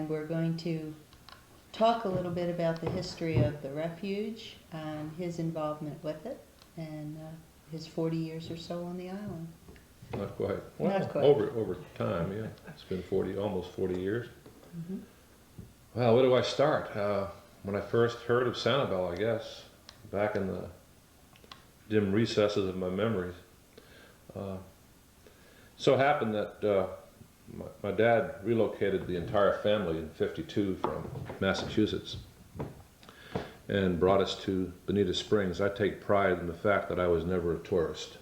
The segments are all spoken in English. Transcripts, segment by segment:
and we're going to talk a little bit about the history of the refuge and his involvement with it, and his 40 years or so on the island. Not quite. Well, Not quite. Over time, yeah. It's been almost 40 years. Mm-hmm. Well, where do I start? When I first heard of Sanibel, I guess, back in the dim recesses of my memories. So happened that my dad relocated the entire family in '52 from Massachusetts and brought us to Bonita Springs. I take pride in the fact that I was never a tourist.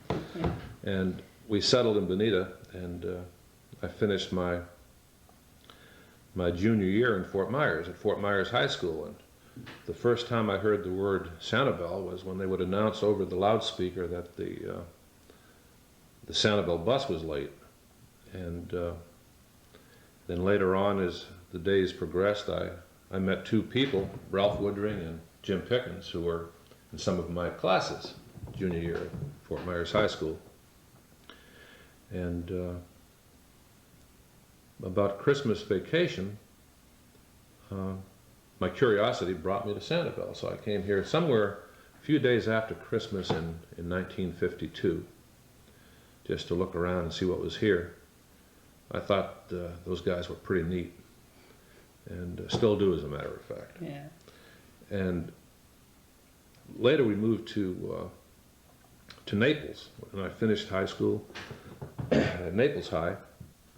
Yeah. And we settled in Bonita, and I finished my junior year in Fort Myers, at Fort Myers High School. And the first time I heard the word Sanibel was when they would announce over the loudspeaker that the Sanibel bus was late. And then later on, as the days progressed, I met two people, Ralph Woodring and Jim Pickens, who were in some of my classes junior year at Fort Myers High School. And about Christmas vacation, my curiosity brought me to Sanibel. So I came here somewhere a few days after Christmas in 1952, just to look around and see what was here. I thought those guys were pretty neat, and still do, as a matter of fact. Yeah. And later we moved to Naples, and I finished high school at Naples High,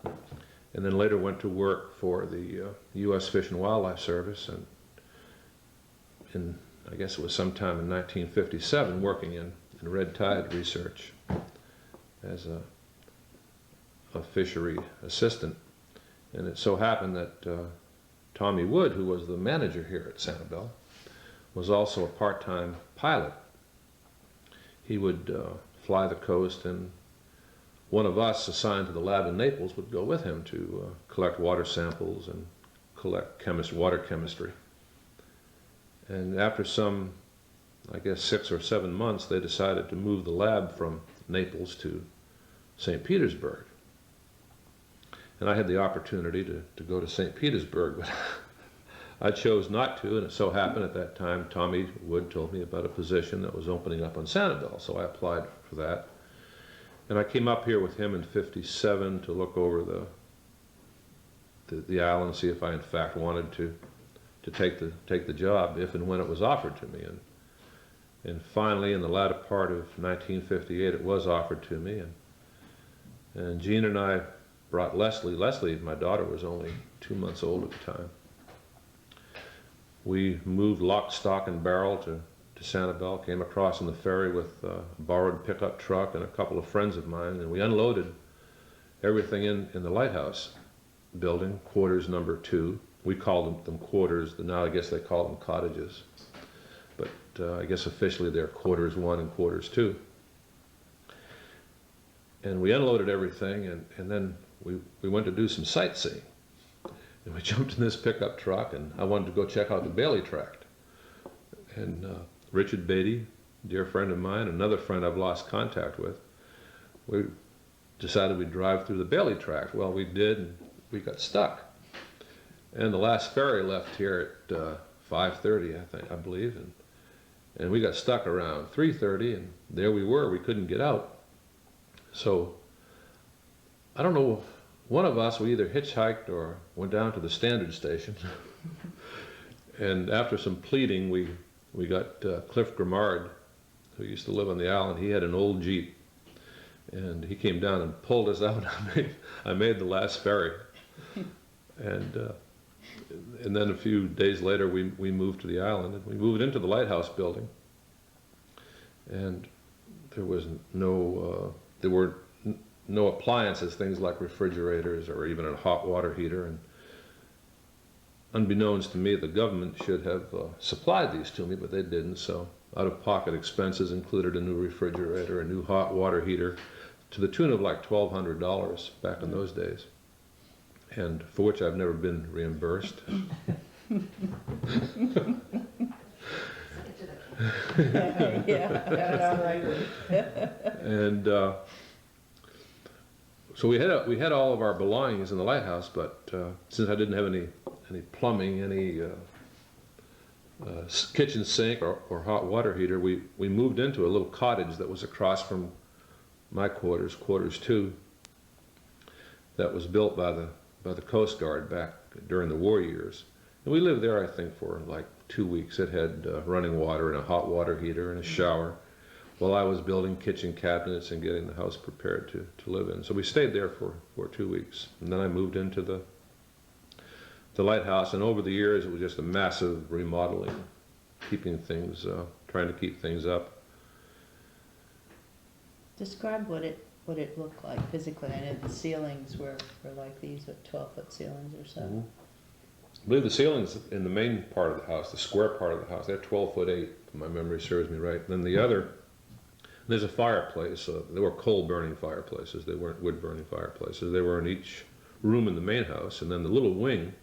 and then later went to work for the U.S. Fish and Wildlife Service, and I guess it was sometime in 1957, working in red tide research as a fishery assistant. And it so happened that Tommy Wood, who was the manager here at Sanibel, was also a part-time pilot. He would fly the coast, and one of us assigned to the lab in Naples would go with him to collect water samples and collect water chemistry. And after some, I guess, 6 or 7 months, they decided to move the lab from Naples to St. Petersburg. And I had the opportunity to go to St. Petersburg, but I chose not to, and it so happened at that time Tommy Wood told me about a position that was opening up on Sanibel, so I applied for that. And I came up here with him in '57 to look over the island, see if I in fact wanted to take the job, if and when it was offered to me. And finally, in the latter part of 1958, it was offered to me, and Jean and I brought Leslie. Leslie, my daughter, was only 2 months old at the time. We moved lock, stock, and barrel to Sanibel, came across on the ferry with a borrowed pickup truck and a couple of friends of mine, and we unloaded everything in the lighthouse building, quarters number 2. We called them quarters, now I guess they call them cottages. But I guess officially they're quarters 1 and quarters 2. And we unloaded everything, and then we went to do some sightseeing. And we jumped in this pickup truck, and I wanted to go check out the Bailey Tract. And Richard Beatty, a dear friend of mine, another friend I've lost contact with, we decided we'd drive through the Bailey Tract. Well, we did, and we got stuck. And the last ferry left here at 5:30, I believe, and we got stuck around 3:30, and there we were. We couldn't get out. So, I don't know, one of us, we either hitchhiked or went down to the Standard Station. And after some pleading, we got Cliff Grimard, who used to live on the island. He had an old Jeep, and he came down and pulled us out. I made the last ferry. And then a few days later, we moved to the island, and we moved into the lighthouse building. And there was there were no appliances, things like refrigerators or even a hot water heater. And unbeknownst to me, the government should have supplied these to me, but they didn't. So out-of-pocket expenses included a new refrigerator, a new hot water heater, to the tune of like $1,200 back in those days, and for which I've never been reimbursed. Yeah, that's right. And So we had all of our belongings in the lighthouse, but since I didn't have any plumbing, any kitchen sink or hot water heater, we moved into a little cottage that was across from my quarters 2, that was built by the Coast Guard back during the war years. And we lived there, I think, for like 2 weeks. It had running water and a hot water heater and a shower, while I was building kitchen cabinets and getting the house prepared to live in. So we stayed there for 2 weeks. And then I moved into the lighthouse, and over the years it was just a massive remodeling, keeping things, trying to keep things up. Describe what it looked like physically. I know the ceilings were like these, 12-foot ceilings or so. Mm-hmm. I believe the ceilings in the main part of the house, the square part of the house, they're 12'8", if my memory serves me right. And then the other, there's a fireplace. They were coal-burning fireplaces. They weren't wood-burning fireplaces. They were in each room in the main house. And then the little wing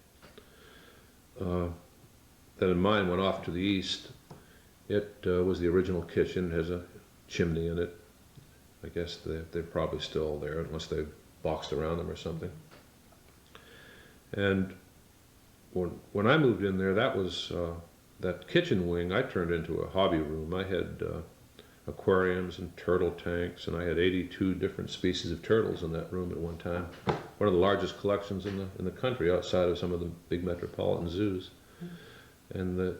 that in mine went off to the east, it was the original kitchen. It has a chimney in it. I guess they're probably still there, unless they've boxed around them or something. And when I moved in there, that was that kitchen wing I turned into a hobby room. I had aquariums and turtle tanks, and I had 82 different species of turtles in that room at one time. One of the largest collections in the country, outside of some of the big metropolitan zoos. And the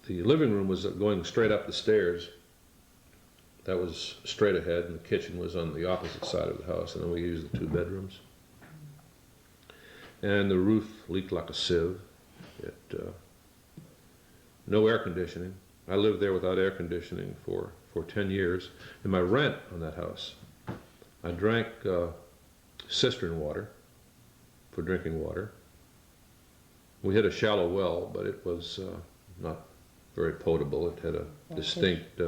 living room was going straight up the stairs. That was straight ahead, and the kitchen was on the opposite side of the house, and then we used the 2 bedrooms. And the roof leaked like a sieve. No air conditioning. I lived there without air conditioning for 10 years. And my rent on that house, I drank cistern water for drinking water. We had a shallow well, but it was not very potable. It had a distinct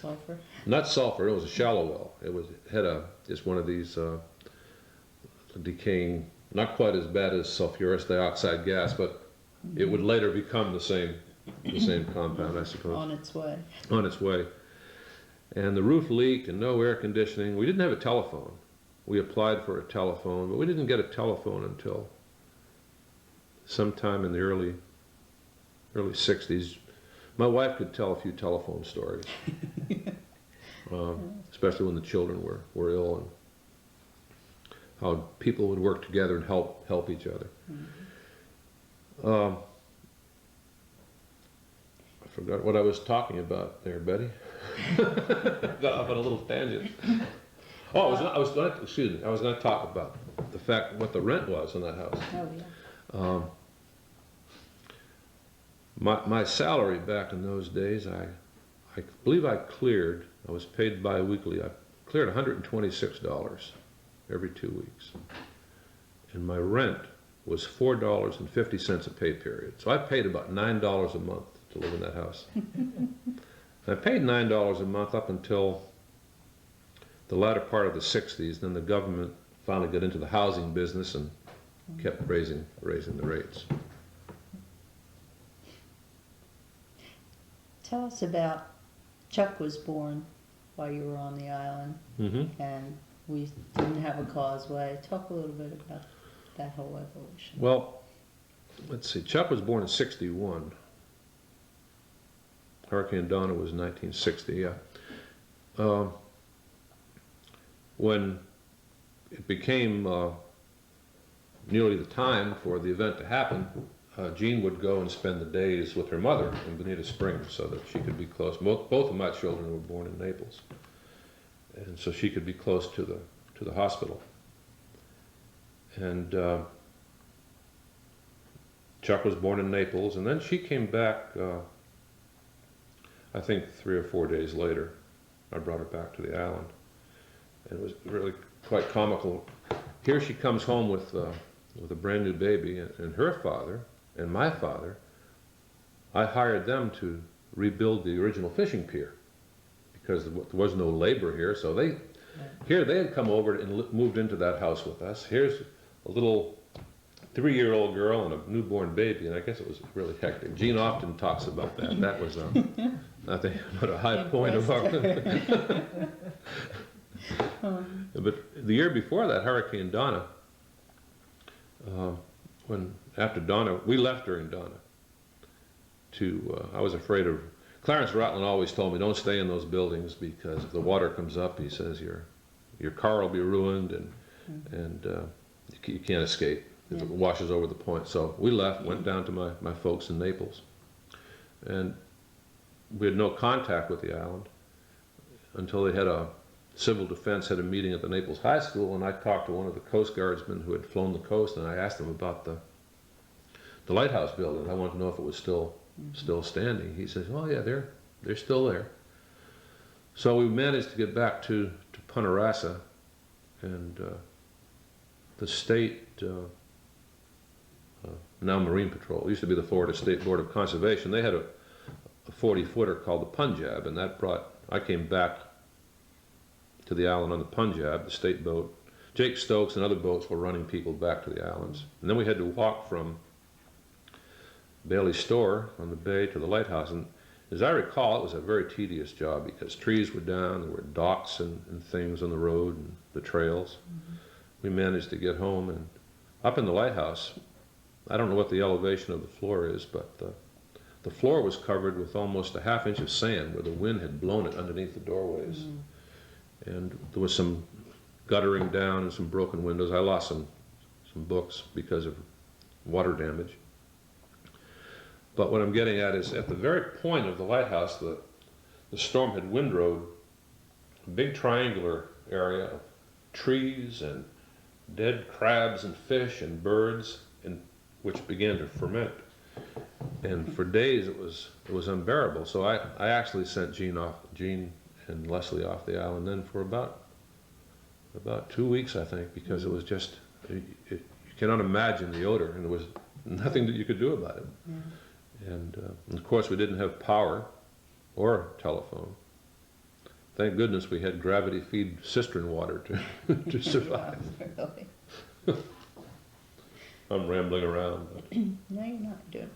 Sulfur? not sulfur. It was a shallow well. Had just one of these decaying, not quite as bad as sulfurous dioxide gas, but it would later become the same compound, I suppose. On its way. On its way. And the roof leaked, and no air conditioning. We didn't have a telephone. We applied for a telephone, but we didn't get a telephone until sometime in the early 60s. My wife could tell a few telephone stories, especially when the children were ill, and how people would work together and help each other. I forgot what I was talking about there, Betty. Got off on a little tangent. Oh, I was going to talk about the fact what the rent was in that house. Oh, yeah. My salary back in those days, I believe I was paid bi-weekly, I cleared $126 every 2 weeks. And my rent was $4.50 a pay period. So I paid about $9 a month to live in that house. I paid $9 a month up until the latter part of the 60s. Then the government finally got into the housing business and kept raising the rates. Tell us about, Chuck was born while you were on the island, and we didn't have a causeway. Talk a little bit about that whole evolution. Well, let's see. Chuck was born in '61. Hurricane Donna was 1960, yeah. When it became nearly the time for the event to happen, Jean would go and spend the days with her mother in Bonita Springs so that she could be close. Both of my children were born in Naples, and so she could be close to the hospital. And Chuck was born in Naples, and then she came back, I think 3 or 4 days later. I brought her back to the island. And it was really quite comical. Here she comes home with a brand new baby, and her father and my father, I hired them to rebuild the original fishing pier because there was no labor here. So they had come over and moved into that house with us. Here's a little 3-year-old girl and a newborn baby, and I guess it was really hectic. Jean often talks about that. That was, I think, a high point of our. But the year before that, Hurricane Donna, after Donna, we left during Donna. I was afraid of, Clarence Rutland always told me, don't stay in those buildings because if the water comes up, he says, your car will be ruined and you can't escape if it washes over the point. So we left, went down to my folks in Naples. And we had no contact with the island until they had Civil Defense had a meeting at the Naples High School, and I talked to one of the Coast Guardsmen who had flown the coast, and I asked him about the lighthouse building. I wanted to know if it was still standing. He says, "Oh yeah, they're still there." So we managed to get back to Punta Rassa, and the state, now Marine Patrol, it used to be the Florida State Board of Conservation, they had a 40-footer called the Punjab, and I came back to the island on the Punjab, the state boat. Jake Stokes and other boats were running people back to the islands. And then we had to walk from Bailey's store on the bay to the lighthouse. And as I recall, it was a very tedious job because trees were down, there were docks and things on the road and the trails. We managed to get home, and up in the lighthouse, I don't know what the elevation of the floor is, but the floor was covered with almost a ½ inch of sand where the wind had blown it underneath the doorways. And there was some guttering down and some broken windows. I lost some books because of water damage. But what I'm getting at is at the very point of the lighthouse, the storm had windrowed a big triangular area of trees and dead crabs and fish and birds, which began to ferment. And for days it was unbearable. So I actually sent Gene and Leslie off the island then for about 2 weeks, I think, because it was just, you cannot imagine the odor, and there was nothing that you could do about it. And of course we didn't have power or telephone. Thank goodness we had gravity feed cistern water to survive. Really? I'm rambling around. No, you're not doing.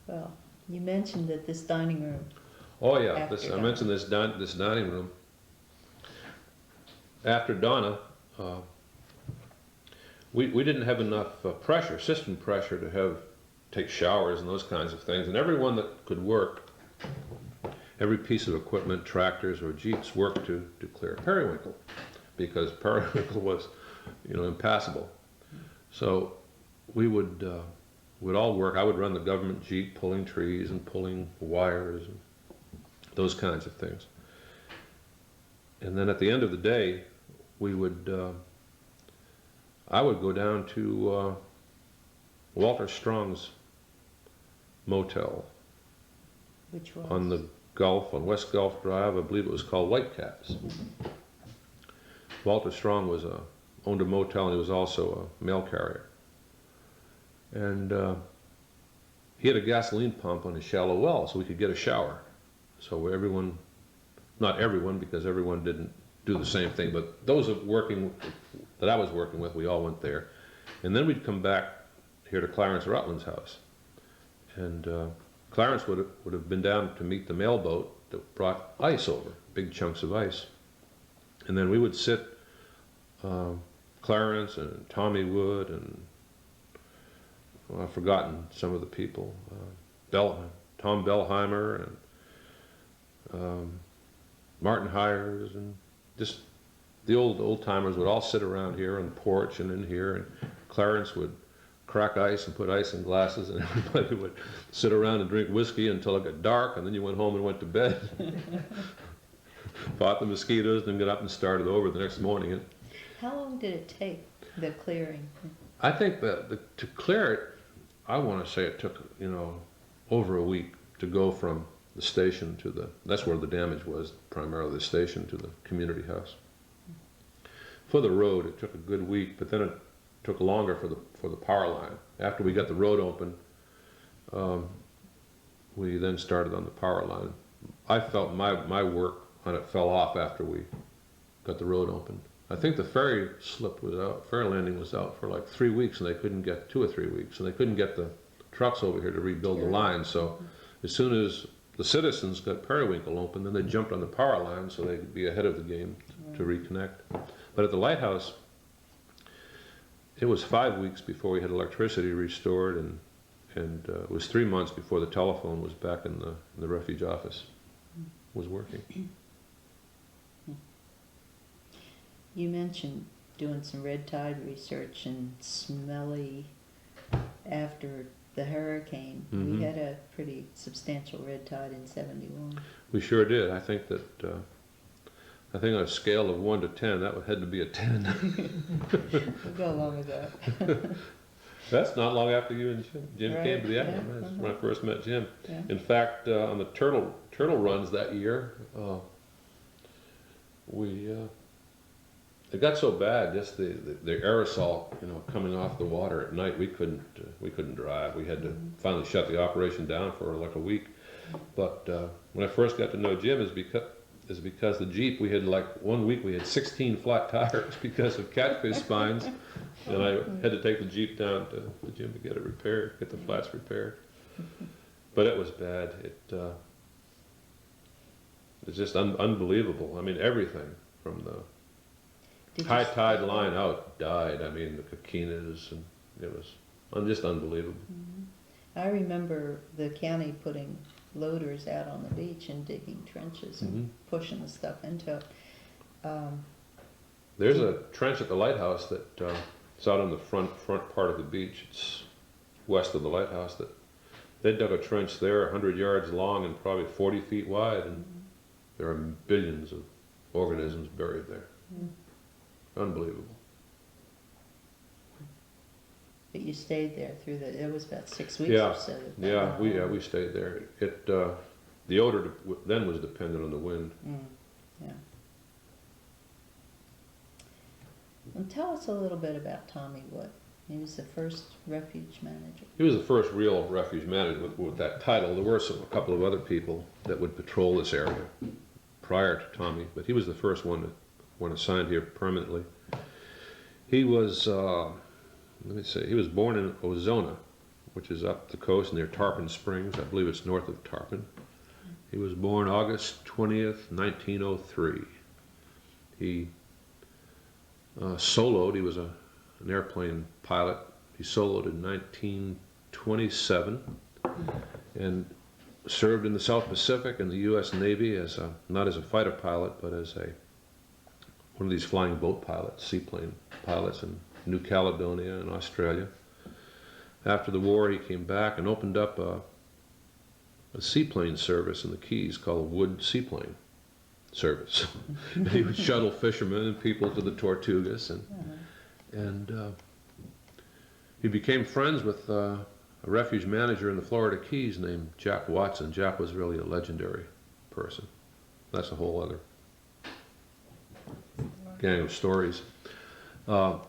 Well, you mentioned that this dining room. Oh yeah, I mentioned this dining room. After Donna, we didn't have enough pressure, system pressure, to take showers and those kinds of things. And everyone that could work, every piece of equipment, tractors or jeeps, worked to clear periwinkle, because periwinkle was, impassable. So we would all work. I would run the government jeep, pulling trees and pulling wires and those kinds of things. And then at the end of the day, I would go down to Walter Strong's motel. Which was? On the Gulf, on West Gulf Drive. I believe it was called Whitecaps. Walter Strong owned a motel, and he was also a mail carrier. And he had a gasoline pump on his shallow well, so we could get a shower. So everyone, not everyone, because everyone didn't do the same thing, but those that I was working with, we all went there. And then we'd come back here to Clarence Rutland's house. And Clarence would have been down to meet the mailboat that brought ice over, big chunks of ice. And then we would sit, Clarence and Tommy Wood and, I've forgotten some of the people, Tom Bellheimer and Martin Hires, and just the old timers would all sit around here on the porch and in here, and Clarence would crack ice and put ice in glasses, and everybody would sit around and drink whiskey until it got dark, and then you went home and went to bed. Fought the mosquitoes, then got up and started over the next morning. How long did it take, the clearing? I think that to clear it, I want to say it took, over a week to go from the station to that's where the damage was, primarily the station to the community house. For the road, it took a good week, but then it took longer for the power line. After we got the road open, we then started on the power line. I felt my work on it fell off after we got the road open. I think the ferry landing was out for like 3 weeks, and they couldn't get 2 or 3 weeks, and they couldn't get the trucks over here to rebuild the line. So as soon as the citizens got periwinkle open, then they jumped on the power line so they could be ahead of the game to reconnect. But at the lighthouse, it was 5 weeks before we had electricity restored, and it was 3 months before the telephone was back in the refuge office, was working. You mentioned doing some red tide research and smelly after the hurricane. Mhm. We had a pretty substantial red tide in 71. We sure did. I think that, I think on a scale of 1 to 10, that had to be a 10. We'll go along with that. That's not long after you and Jim Right, came to the yeah, island. That's when I uh-huh. first met Jim. Yeah. In fact, on the turtle runs that year, it got so bad, just the aerosol, coming off the water at night. We couldn't drive. We had to finally shut the operation down for like a week. But when I first got to know Jim, is because the Jeep, we had like 1 week we had 16 flat tires because of catfish spines, and I had to take the Jeep down to the gym to get it repaired, get the flats repaired. But it was bad. It's just unbelievable. I mean, everything from the Did high you tide stay line there? out died. I mean, the coquinas, and it was just unbelievable. I remember the county putting loaders out on the beach and digging trenches and pushing the stuff into it. There's a trench at the lighthouse that it's out on the front part of the beach. It's west of the lighthouse. That they dug a trench there 100 yards long and probably 40 feet wide, and there are billions of organisms buried there. Unbelievable. But you stayed there through it was about 6 weeks Yeah, or so. yeah, we stayed there. The odor then was dependent on the wind. Yeah. And tell us a little bit about Tommy Wood. He was the first refuge manager. He was the first real refuge manager with that title. There were a couple of other people that would patrol this area prior to Tommy, but he was the first one assigned here permanently. He was, he was born in Ozona, which is up the coast near Tarpon Springs. I believe it's north of Tarpon. He was born August 20th, 1903. He soloed. He was an airplane pilot. He soloed in 1927 and served in the South Pacific and the U.S. Navy as not as a fighter pilot, but as one of these flying boat pilots, seaplane pilots in New Caledonia and Australia. After the war, he came back and opened up a seaplane service in the Keys called Wood Seaplane Service. And he would shuttle fishermen and people to the Tortugas, and he became friends with a refuge manager in the Florida Keys named Jack Watson. Jack was really a legendary person. That's a whole other gang of stories. And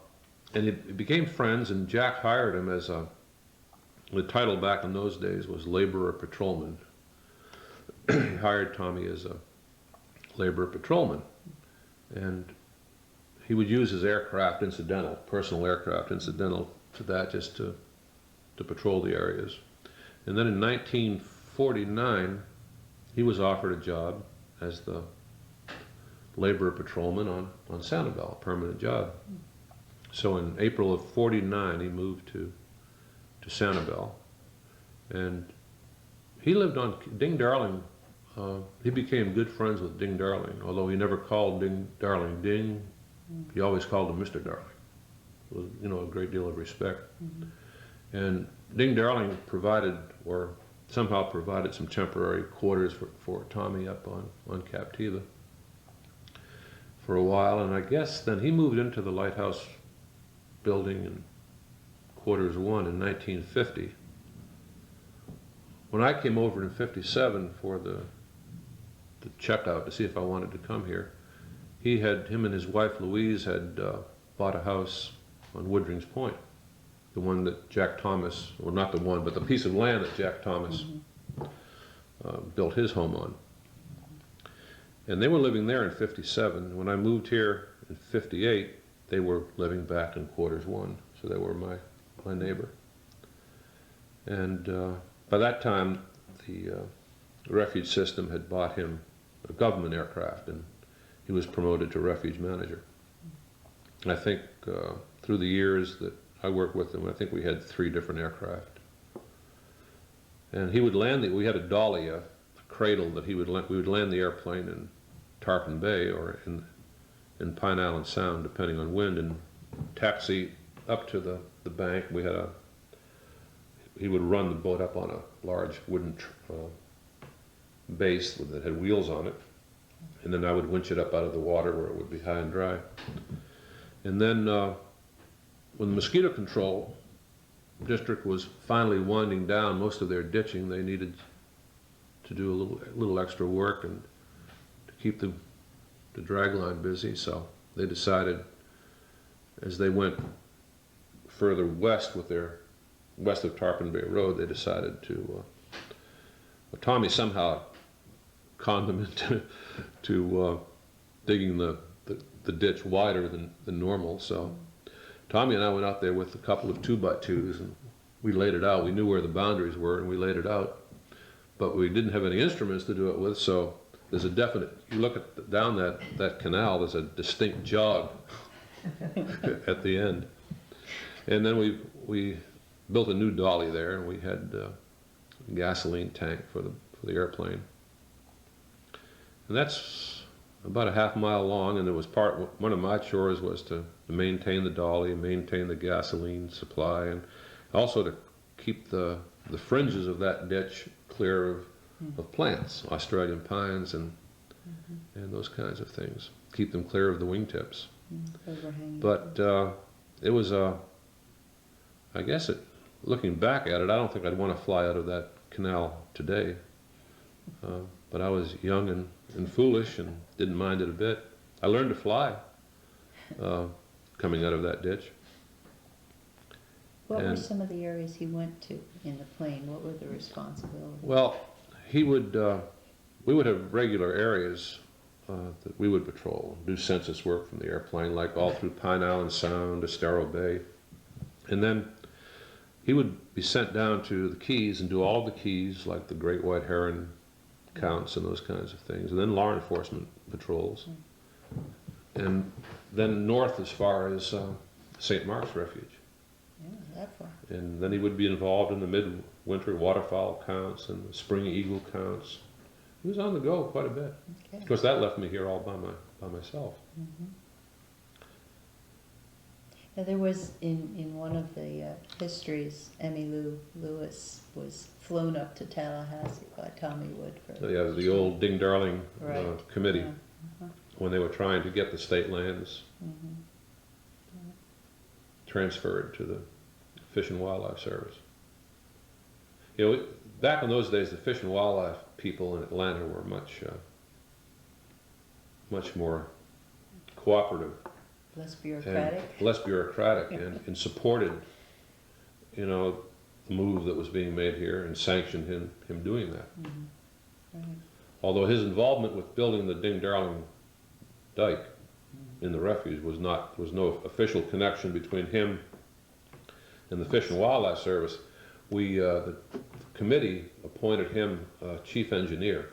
he became friends, and Jack hired him as the title back in those days was laborer patrolman. He hired Tommy as a laborer patrolman, and he would use his aircraft incidental, personal aircraft incidental to that, just to patrol the areas. And then in 1949, he was offered a job as the laborer patrolman on Sanibel, a permanent job. So in April of '49, he moved to Sanibel, and he lived on Ding Darling. He became good friends with Ding Darling, although he never called Ding Darling Ding. He always called him Mr. Darling. It was, a great deal of respect. And Ding Darling somehow provided some temporary quarters for Tommy up on Captiva for a while, and I guess then he moved into the lighthouse building in quarters 1 in 1950. When I came over in '57 for the checkout to see if I wanted to come here, him and his wife Louise had bought a house on Woodring's Point, the one that Jack Thomas, well, not the one, but the piece of land that Jack Thomas built his home on. And they were living there in '57. When I moved here in '58, they were living back in quarters 1, so they were my neighbor. And by that time, the refuge system had bought him a government aircraft, and he was promoted to refuge manager. And I think through the years that I worked with him, I think we had 3 different aircraft. And he would land we had a dolly, a cradle that we would land the airplane in Tarpon Bay or in Pine Island Sound, depending on wind, and taxi up to the bank. He would run the boat up on a large wooden base that had wheels on it, and then I would winch it up out of the water where it would be high and dry. And then when the mosquito control district was finally winding down most of their ditching, they needed to do a little extra work and to keep the dragline busy, so they decided, as they went further west with their west of Tarpon Bay Road, they decided to Tommy somehow conned them into digging the ditch wider than normal. So Tommy and I went out there with a couple of 2x2s and we laid it out. We knew where the boundaries were and we laid it out, but we didn't have any instruments to do it with, so there's a definite, you look down that canal, there's a distinct jog at the end. And then we built a new dolly there, and we had a gasoline tank for the airplane. And that's about a half-mile long, and there was one of my chores was to maintain the dolly, maintain the gasoline supply, and also to keep the fringes of that ditch clear of plants, Australian pines and those kinds of things. Keep them clear of the wingtips. But it was I guess looking back at it, I don't think I'd want to fly out of that canal today. But I was young and foolish and didn't mind it a bit. I learned to fly coming out of that ditch. What were some of the areas he went to in the plane? What were the responsibilities? Well, we would have regular areas that we would patrol, do census work from the airplane, like all through Pine Island Sound, Estero Bay. And then he would be sent down to the Keys and do all of the Keys, like the great white heron counts and those kinds of things, and then law enforcement patrols. And then north as far as St. Mark's Refuge. Yeah, that far. And then he would be involved in the midwinter waterfowl counts and the spring eagle counts. He was on the go quite a bit. Okay. Of course, that left me here all by myself. Now, there was in one of the histories, Emmy Lou Lewis was flown up to Tallahassee by Tommy Wood for Yeah, the old Ding Darling committee, Yeah. when they were trying to get the state lands transferred to the Fish and Wildlife Service. You know, back in those days, the Fish and Wildlife people in Atlanta were much more cooperative, Less bureaucratic, and supported, you know, the move that was being made here and sanctioned him doing that. Right. Although his involvement with building the Ding Darling dike in the refuge was no official connection between him and the Fish and Wildlife Service. The committee appointed him chief engineer.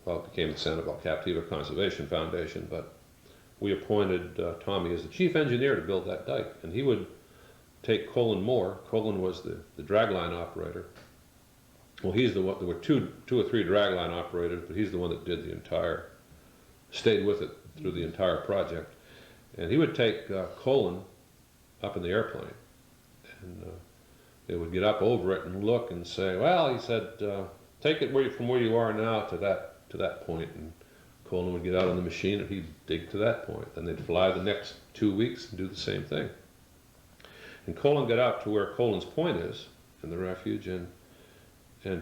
Well, it became the Sanibel Captiva Conservation Foundation, but we appointed Tommy as the chief engineer to build that dike, and he would take Colin Moore. Colin was the dragline operator. Well, he's the one. There were two or three dragline operators, but he's the one that did stayed with it through the entire project. And he would take Colin up in the airplane, and they would get up over it and look and say, well, he said, take it from where you are now to that point. And Colin would get out on the machine and he'd dig to that point. Then they'd fly the next 2 weeks and do the same thing. And Colin got out to where Colin's Point is in the refuge, and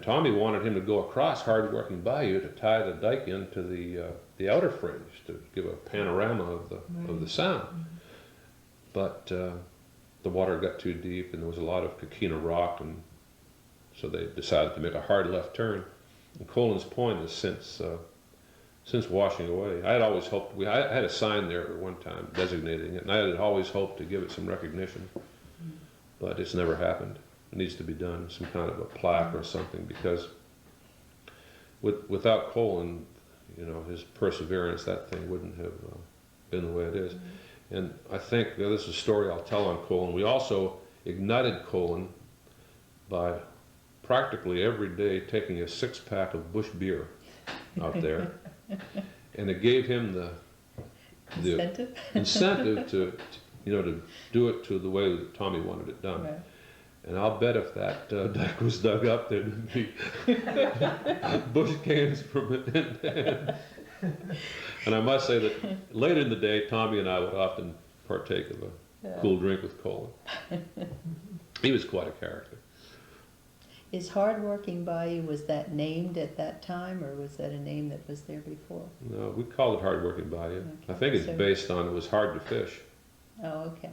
Tommy wanted him to go across Hard-Working Bayou to tie the dike into the outer fringe to give a panorama of the sound. But the water got too deep and there was a lot of coquina rock, and so they decided to make a hard left turn. And Colin's Point is since washing away. I had always hoped, I had a sign there at one time designating it, and I had always hoped to give it some recognition, but it's never happened. It needs to be done, some kind of a plaque or something, because without Colin, you know, his perseverance, that thing wouldn't have been the way it is. And I think, this is a story I'll tell on Colon. We also ignited Colon by practically every day taking a 6-pack of Bush beer out there. And it gave him the incentive to, you know, to do it to the way that Tommy wanted it done. Right. And I'll bet if that deck was dug up, there'd be Bush cans from it in there. And I must say that later in the day, Tommy and I would often partake of a cool drink with Colin. He was quite a character. Is Hardworking Bayou, was that named at that time, or was that a name that was there before? No, we called it Hardworking Bayou. Okay. I think it's based on it was hard to fish. Oh, okay.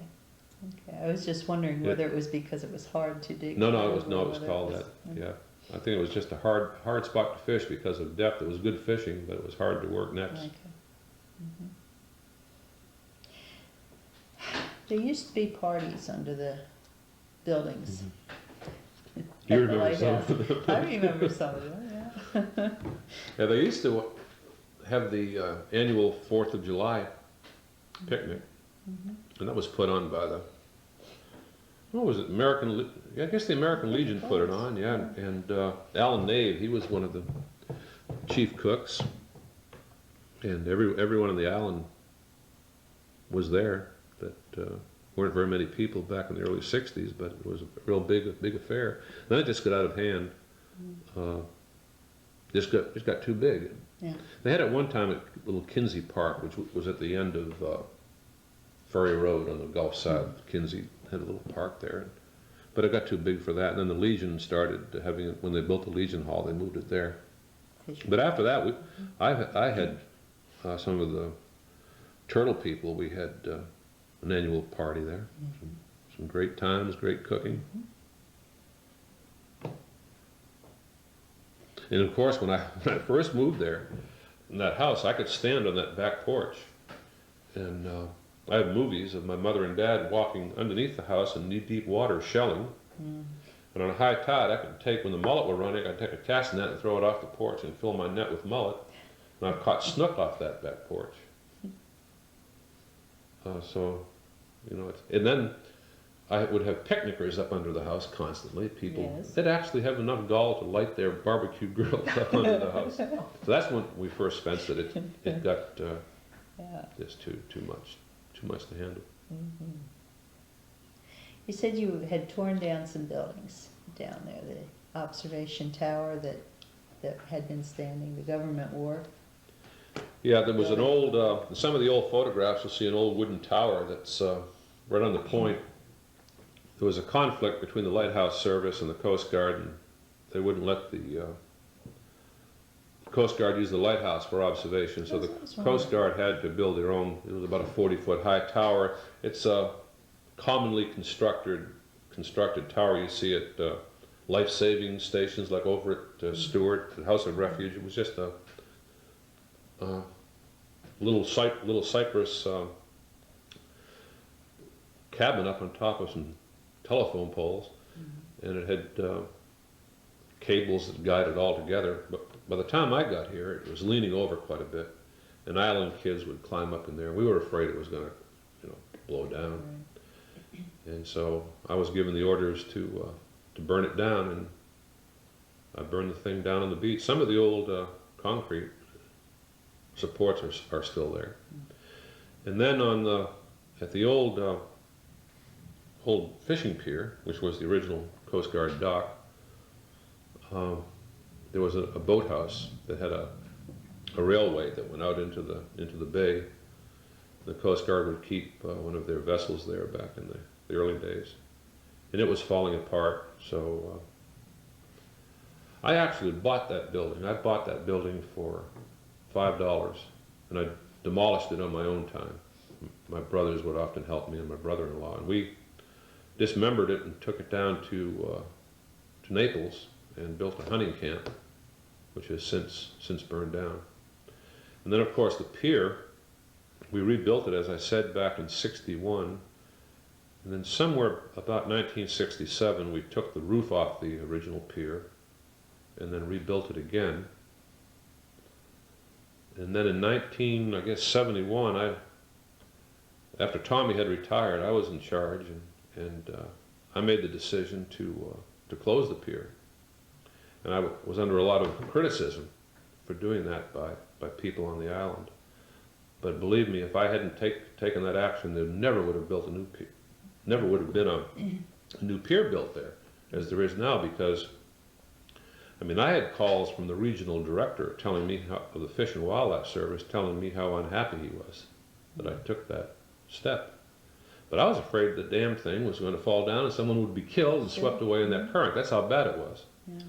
Okay. I was just wondering whether it was because it was hard to dig. No, it was called that. Yeah. I think it was just a hard spot to fish because of depth. It was good fishing, but it was hard to work nets. Okay. There used to be parties under the buildings. You remember some of them? I remember some of them, yeah. Yeah, they used to have the annual 4th of July picnic, and that was put on by the, what was it, I guess the American Legion put it on, yeah, and Alan Nave, he was one of the chief cooks, and everyone in the island was there. That weren't very many people back in the early 60s, but it was a real big affair. Then it just got out of hand. Just got too big. Yeah. They had at one time at little Kinsey Park, which was at the end of Ferry Road on the Gulf side. Kinsey had a little park there, but it got too big for that. And then the Legion started having it when they built the Legion Hall. They moved it there. But after that, I had some of the turtle people. We had an annual party there. Some great times, great cooking. And of course, when I first moved there, in that house, I could stand on that back porch. And I have movies of my mother and dad walking underneath the house in knee-deep water shelling. And on a high tide, I could take, when the mullet were running, I'd take a cast net and throw it off the porch and fill my net with mullet. And I've caught snook off that back porch. So, you know, and then I would have picnickers up under the house constantly. People, they'd actually have enough gall to light their barbecue grills up under the house. So that's when we first fenced it. It got just too much to handle. You said you had torn down some buildings down there, the observation tower that had been standing, the government wharf. Yeah, there was an old, some of the old photographs, you'll see an old wooden tower that's right on the point. There was a conflict between the lighthouse service and the Coast Guard, and they wouldn't let the Coast Guard use the lighthouse for observation, so the Coast Guard had to build their own. It was about a 40-foot high tower. It's a commonly constructed tower you see at life-saving stations like over at Stewart, the House of Refuge. It was just a little cypress cabin up on top of some telephone poles, and it had cables that guided it all together. But by the time I got here, it was leaning over quite a bit, and island kids would climb up in there. We were afraid it was going to, you know, blow down, and so I was given the orders to burn it down, and I burned the thing down on the beach. Some of the old concrete supports are still there, and then at the old fishing pier, which was the original Coast Guard dock, there was a boathouse that had a railway that went out into the bay. The Coast Guard would keep one of their vessels there back in the early days, and it was falling apart. So I actually bought that building. I bought that building for $5, and I demolished it on my own time. My brothers would often help me, and my brother-in-law, and we dismembered it and took it down to Naples and built a hunting camp, which has since burned down. And then, of course, the pier, we rebuilt it, as I said, back in '61, and then somewhere about 1967 we took the roof off the original pier and then rebuilt it again. And then in 1971, after Tommy had retired, I was in charge, and I made the decision to close the pier. And I was under a lot of criticism for doing that by people on the island. But believe me, if I hadn't taken that action, there never would have built a new pier. Never would have been a new pier built there, as there is now, because I mean, I had calls from the regional director telling me of the Fish and Wildlife Service, telling me how unhappy he was that I took that step. But I was afraid the damn thing was going to fall down and someone would be killed and swept away in that current. That's how bad it was. Yeah.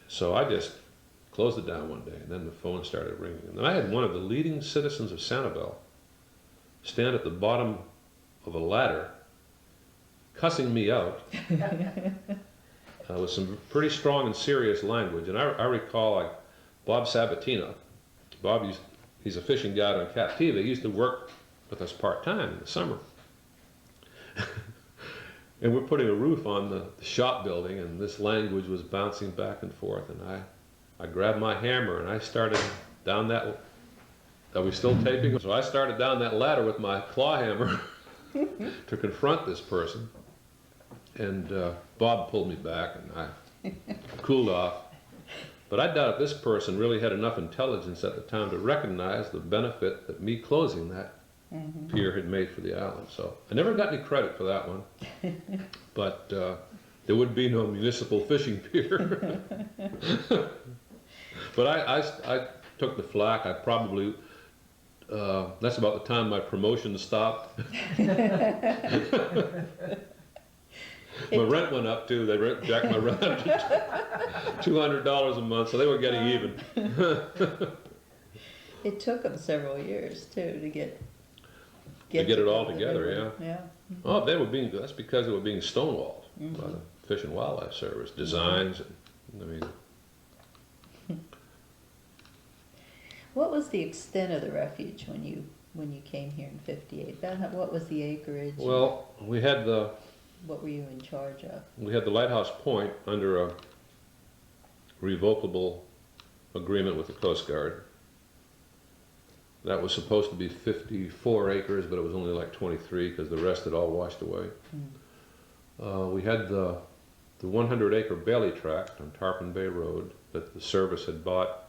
So I just closed it down one day, and then the phone started ringing. And then I had one of the leading citizens of Sanibel stand at the bottom of a ladder cussing me out with some pretty strong and serious language. And I recall, like, Bob Sabatino. Bob, he's a fishing guide on Captiva. He used to work with us part-time in the summer. And we're putting a roof on the shop building, and this language was bouncing back and forth. And I grabbed my hammer and I started down that. Are we still taping? So I started down that ladder with my claw hammer to confront this person. And Bob pulled me back, and I cooled off. But I doubt if this person really had enough intelligence at the time to recognize the benefit that me closing that pier had made for the island. So I never got any credit for that one. But there would be no municipal fishing pier. But I took the flack. I probably, that's about the time my promotion stopped. My rent went up too. They jacked my rent up to $200 a month, so they were getting even. It took them several years too to get it all together. Yeah. Yeah. Oh, that's because they were being stonewalled by the Fish and Wildlife Service. Designs, and, I mean. What was the extent of the refuge when you came here in '58? What was the acreage? Well, we had what were you in charge of? We had the Lighthouse Point under a revocable agreement with the Coast Guard. That was supposed to be 54 acres, but it was only like 23 because the rest had all washed away. We had the 100-acre Bailey tract on Tarpon Bay Road that the service had bought.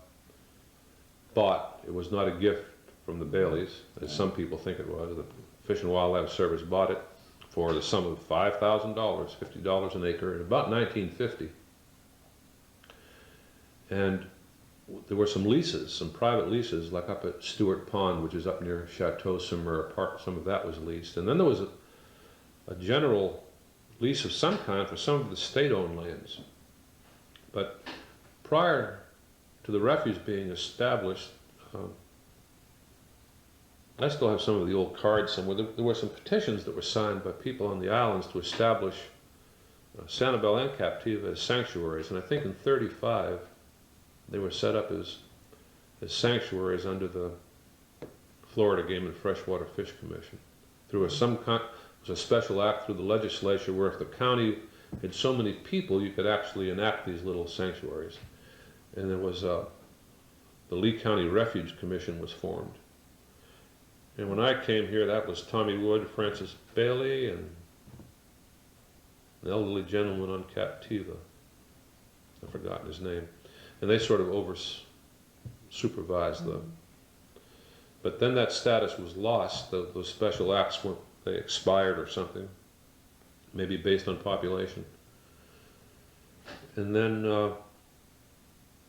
It was not a gift from the Baileys, as some people think it was. The Fish and Wildlife Service bought it for the sum of $5,000, $50 an acre, in about 1950. And there were some leases, some private leases, like up at Stewart Pond, which is up near Chateau Sommer Park. Some of that was leased. And then there was a general lease of some kind for some of the state-owned lands. But prior to the refuge being established, I still have some of the old cards somewhere. There were some petitions that were signed by people on the islands to establish Sanibel and Captiva as sanctuaries. And I think in '35, they were set up as sanctuaries under the Florida Game and Freshwater Fish Commission. Through a special act through the legislature where if the county had so many people, you could actually enact these little sanctuaries. And there was the Lee County Refuge Commission was formed. And when I came here, that was Tommy Wood, Francis Bailey, and an elderly gentleman on Captiva. I've forgotten his name. And they sort of supervised the. But then that status was lost. Those special acts, they expired or something, maybe based on population. And then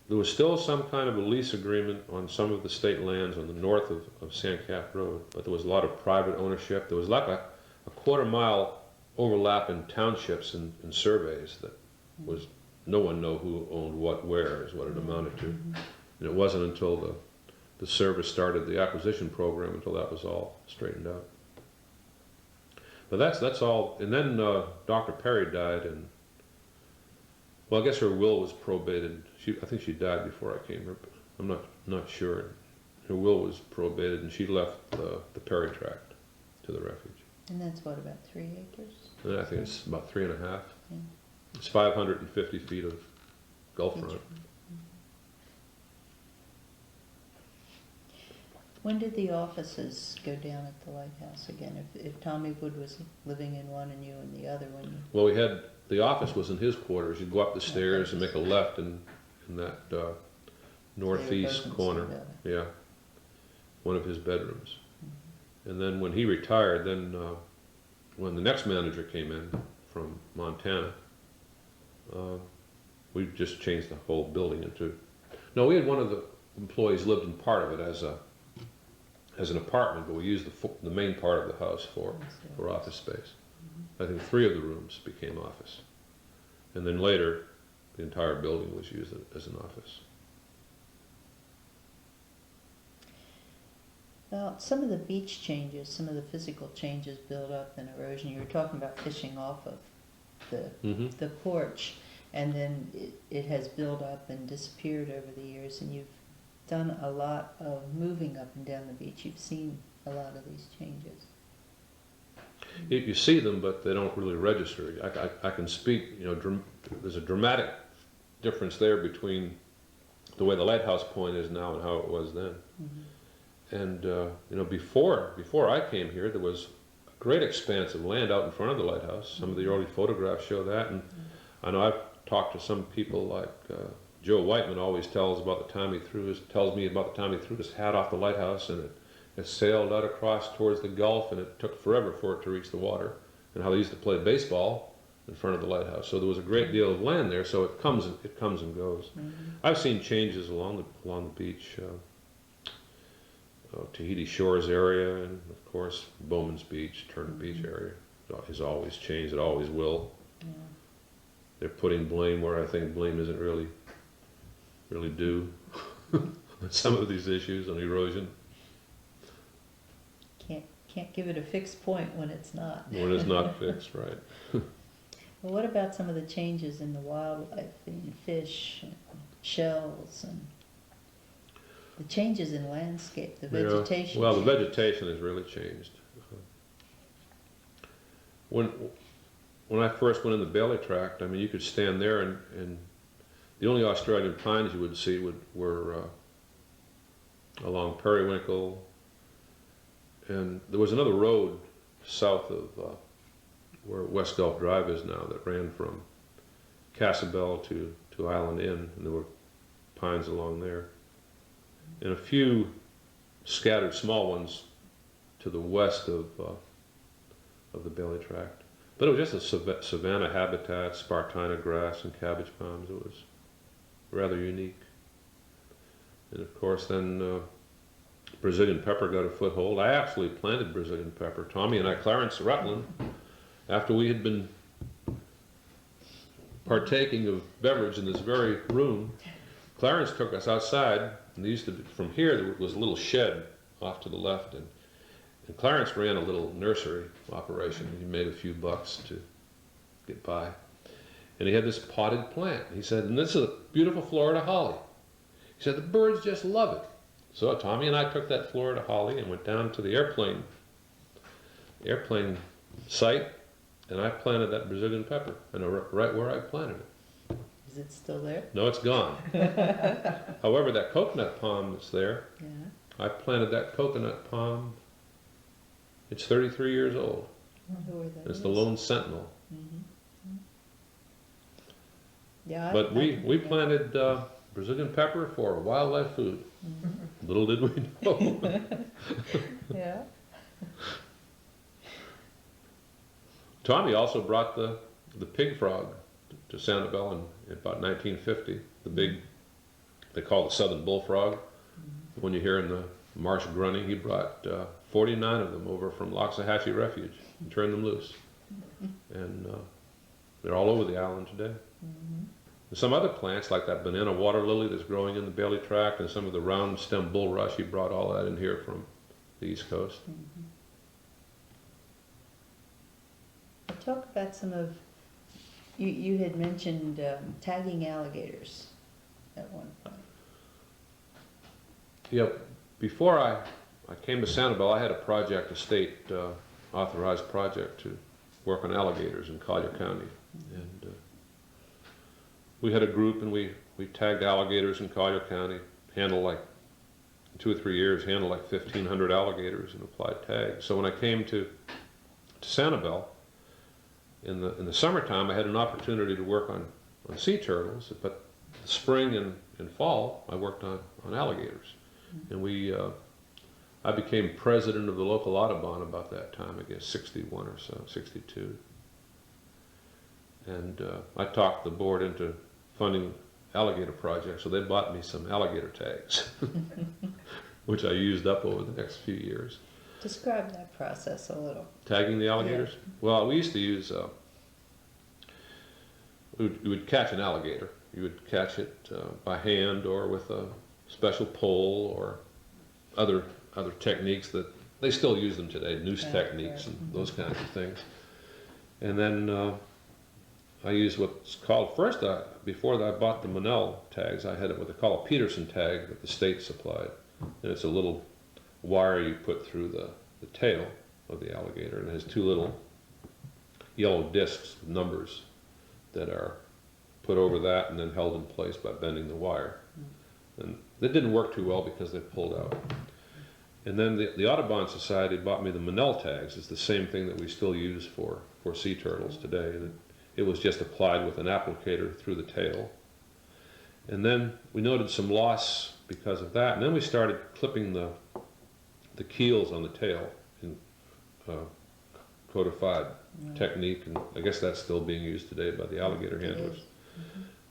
there was still some kind of a lease agreement on some of the state lands on the north of Sandcap Road, but there was a lot of private ownership. There was like a quarter-mile overlap in townships and surveys that was, no one knew who owned what where is what it amounted to. And it wasn't until the service started the acquisition program until that was all straightened out. But that's all. And then Dr. Perry died, and well, I guess her will was probated. I think she died before I came here, but I'm not sure. Her will was probated, and she left the Perry tract to the refuge. And that's what, about 3 acres? And I think it's about 3.5. Yeah. It's 550 feet of Gulf front. When did the offices go down at the lighthouse again? If Tommy Wood was living in one and you in the other, when you... Well, we had, the office was in his quarters. You'd go up the stairs and make a left in that northeast corner. Yeah, one of his bedrooms. And then when he retired, then when the next manager came in from Montana, we just changed the whole building into... No, we had one of the employees lived in part of it as an apartment, but we used the main part of the house for office space. I think 3 of the rooms became office. And then later, the entire building was used as an office. Well, some of the beach changes, some of the physical changes build up and erosion. You were talking about fishing off of the porch, and then it has built up and disappeared over the years, and you've done a lot of moving up and down the beach. You've seen a lot of these changes. You see them, but they don't really register. I can speak, you know, there's a dramatic difference there between the way the lighthouse point is now and how it was then. And you know, before I came here, there was a great expanse of land out in front of the lighthouse. Some of the early photographs show that, and I know I've talked to some people like Joe Whiteman always tells me about the time he threw his hat off the lighthouse and it sailed out across towards the Gulf, and it took forever for it to reach the water, and how they used to play baseball in front of the lighthouse. So there was a great deal of land there, so it comes and goes. I've seen changes along the beach. Tahiti Shores area, and of course Bowman's Beach, Turner Beach area has always changed. It always will. They're putting blame where I think blame isn't really due on some of these issues on erosion. Can't give it a fixed point when it's not. When it's not fixed, right. Well, what about some of the changes in the wildlife, in fish, and shells, and the changes in landscape, the vegetation? Well, the vegetation has really changed. When I first went in the Bailey Tract, I mean, you could stand there and the only Australian pines you would see were along Periwinkle, and there was another road south of where West Gulf Drive is now that ran from Casabel to Island Inn, and there were pines along there. And a few scattered small ones to the west of the Bailey Tract. But it was just a savanna habitat, spartina grass and cabbage palms. It was rather unique. And of course then Brazilian pepper got a foothold. I actually planted Brazilian pepper. Tommy and I, Clarence Rutland, after we had been partaking of beverage in this very room, Clarence took us outside, and they used to, from here there was a little shed off to the left, and Clarence ran a little nursery operation. He made a few bucks to get by. And he had this potted plant. He said, and this is a beautiful Florida holly. He said, the birds just love it. So Tommy and I took that Florida holly and went down to the airplane site, and I planted that Brazilian pepper, and right where I planted it. Is it still there? No, it's gone. However, that coconut palm that's there, I planted that coconut palm. It's 33 years old. It's the Lone Sentinel. Yeah, but we planted Brazilian pepper for wildlife food. Little did we know. Yeah. Tommy also brought the pig frog to Sanibel in about 1950. The big, they call it the southern bullfrog. When you hear in the marsh grunting, he brought 49 of them over from Loxahatchee Refuge and turned them loose. And they're all over the island today. And some other plants like that banana water lily that's growing in the Bailey Tract, and some of the round stem bulrush, he brought all that in here from the East Coast. Talk about some of, you had mentioned tagging alligators at one point. Yeah, before I came to Sanibel, I had a project, a state authorized project to work on alligators in Collier County. And we had a group, and we tagged alligators in Collier County, handled like 2 or 3 years, handled like 1,500 alligators and applied tags. So when I came to Sanibel, in the summertime, I had an opportunity to work on sea turtles, but the spring and fall, I worked on alligators. And I became president of the local Audubon about that time, I guess 61 or so, 62. And I talked the board into funding alligator projects, so they bought me some alligator tags, which I used up over the next few years. Describe that process a little. Tagging the alligators? Yeah. Well, we used to use, we would catch an alligator. You would catch it by hand or with a special pole or other techniques that they still use them today, noose techniques and those kinds of things. And then I used what's called, first, before I bought the Monell tags, I had what they call a Peterson tag that the state supplied. And it's a little wire you put through the tail of the alligator, and it has 2 little yellow discs with numbers that are put over that and then held in place by bending the wire. And that didn't work too well because they pulled out. And then the Audubon Society bought me the Monell tags. It's the same thing that we still use for sea turtles today. And it was just applied with an applicator through the tail. And then we noted some loss because of that. And then we started clipping the keels on the tail in codified technique. And I guess that's still being used today by the alligator handlers.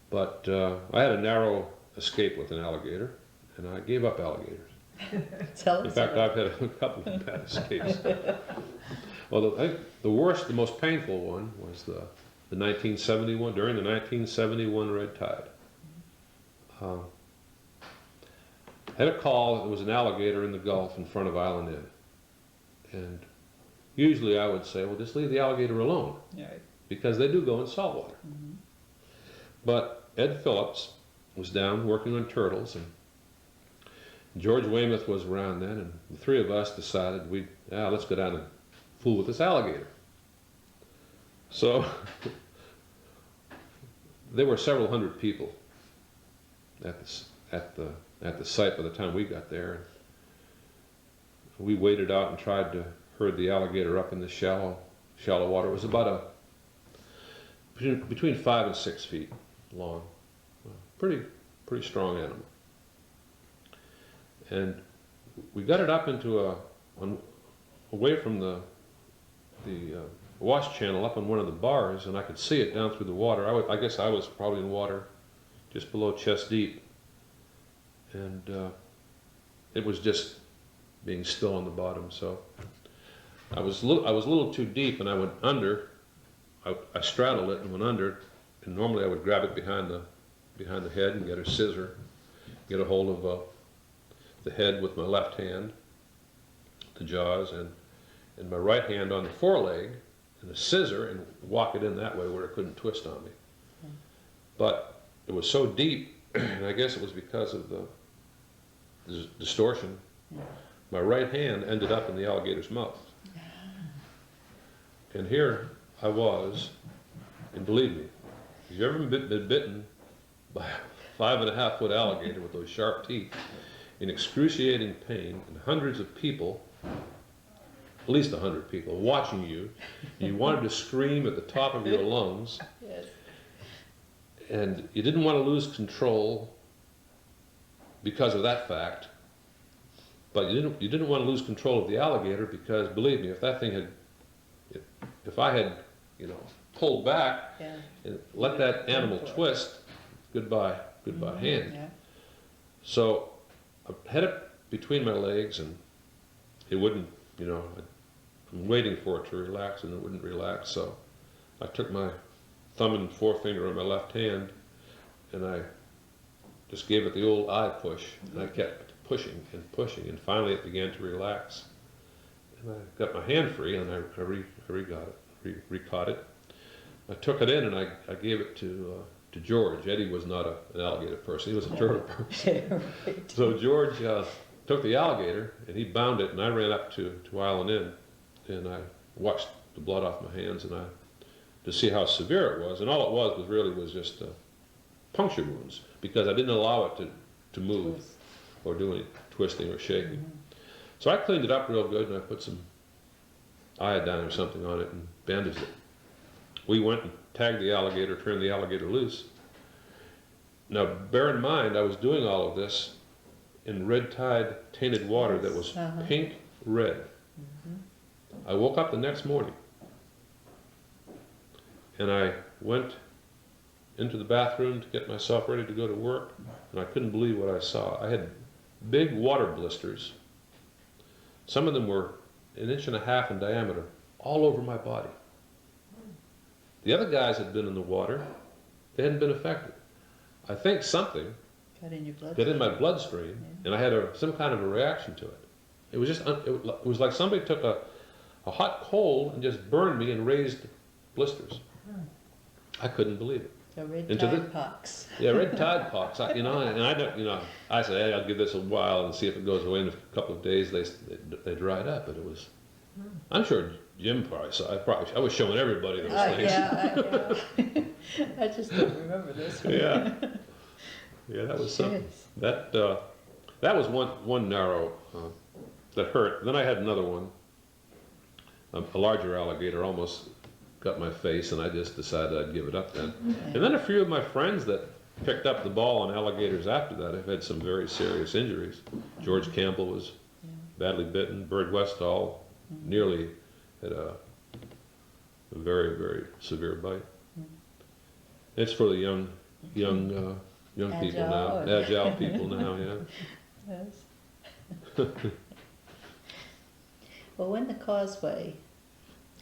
But I had a narrow escape with an alligator, and I gave up alligators. In fact, I've had a couple of bad escapes. Well, the worst, the most painful one was the 1971, during the 1971 red tide. I had a call, it was an alligator in the Gulf in front of Island Inn. And usually I would say, well, just leave the alligator alone, because they do go in saltwater. But Ed Phillips was down working on turtles, and George Weymouth was around then, and the 3 of us decided let's go down and fool with this alligator. So there were several hundred people at the site by the time we got there. We waded out and tried to herd the alligator up in the shallow water. It was about between 5 and 6 feet long, pretty strong animal. And we got it up into away from the wash channel up on one of the bars, and I could see it down through the water. I guess I was probably in water just below chest deep, and it was just being still on the bottom. So I was a little too deep, and I went under. I straddled it and went under, and normally I would grab it behind the head and get a scissor, get a hold of the head with my left hand, the jaws, and my right hand on the foreleg, and a scissor, and walk it in that way where it couldn't twist on me. But it was so deep, and I guess it was because of the distortion, my right hand ended up in the alligator's mouth. And here I was, and believe me, if you've ever been bitten by a 5.5-foot alligator with those sharp teeth, in excruciating pain, and hundreds of people, at least 100 people, watching you, and you wanted to scream at the top of your lungs, and you didn't want to lose control because of that fact, but you didn't want to lose control of the alligator, because believe me, if that thing had, if I had, pulled back and let that animal twist, goodbye hand. So I had it between my legs, and it wouldn't, I'm waiting for it to relax, and it wouldn't relax. So I took my thumb and forefinger on my left hand, and I just gave it the old eye push, and I kept pushing and pushing, and finally it began to relax. And I got my hand free, and I recaught it. I took it in, and I gave it to George. Eddie was not an alligator person, he was a turtle person. So George took the alligator, and he bound it, and I ran up to Island Inn, and I watched the blood off my hands, and to see how severe it was. And all it was just puncture wounds, because I didn't allow it to move or do any twisting or shaking. So I cleaned it up real good, and I put some iodine or something on it and bandaged it. We went and tagged the alligator, turned the alligator loose. Now, bear in mind, I was doing all of this in red tide tainted water that was pink red. I woke up the next morning and I went into the bathroom to get myself ready to go to work, and I couldn't believe what I saw. I had big water blisters. Some of them were 1.5 inches in diameter, all over my body. The other guys had been in the water. They hadn't been affected. I think something got in your blood. Got in my bloodstream, and I had some kind of a reaction to it. It was just, it was like somebody took a hot coal and just burned me and raised blisters. I couldn't believe it. So red tide pox. Yeah, red tide pox. I don't, I said, hey, I'll give this a while and see if it goes away. In a couple of days, they dried up, but it was. I'm sure Jim probably saw. I was showing everybody those things. Yeah, I just don't remember this one. Yeah, yeah, that was something. That was one narrow that hurt. Then I had another one. A larger alligator almost got my face, and I just decided I'd give it up then. And then a few of my friends that picked up the ball on alligators after that have had some very serious injuries. George Campbell was badly bitten. Bird Westall nearly had a very, very severe bite. It's for the young people now, agile people now, yeah. Yes. Well, when the Causeway